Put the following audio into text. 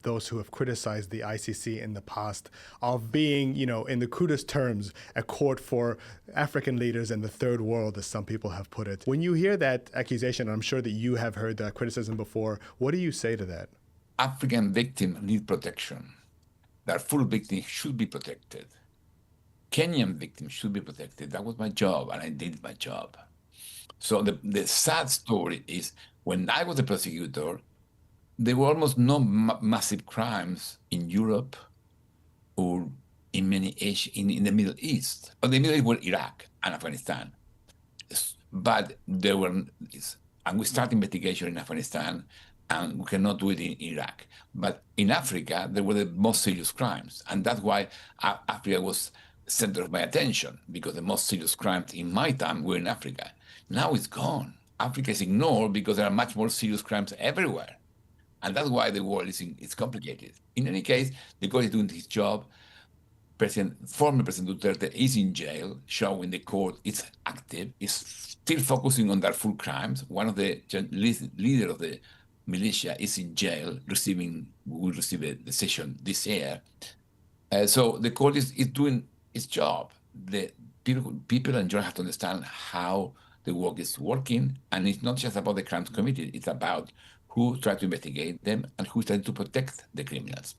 those who have criticized the ICC in the past of being, in the crudest terms, a court for African leaders in the third world, as some people have put it. When you hear that accusation, I'm sure that you have heard that criticism before, what do you say to that? African victims need protection. Darfur victims should be protected. Kenyan victims should be protected. That was my job, and I did my job. So the sad story is when I was a prosecutor, there were almost no massive crimes in Europe or in many in the Middle East. Or the Middle East were Iraq and Afghanistan. But there were, and we start investigation in Afghanistan, and we cannot do it in Iraq. But in Africa, there were the most serious crimes. And that's why Africa was center of my attention, because the most serious crimes in my time were in Africa. Now it's gone. Africa is ignored because there are much more serious crimes everywhere. And that's why the world is complicated. In any case, the court is doing his job. Former President Duterte is in jail, showing the court is active, is still focusing on Darfur crimes. One of the leader of the militia is in jail, will receive a decision this year. So the court is doing its job. The people and journalists have to understand how the work is working, and it's not just about the crimes committed, it's about who tried to investigate them and who's trying to protect the criminals.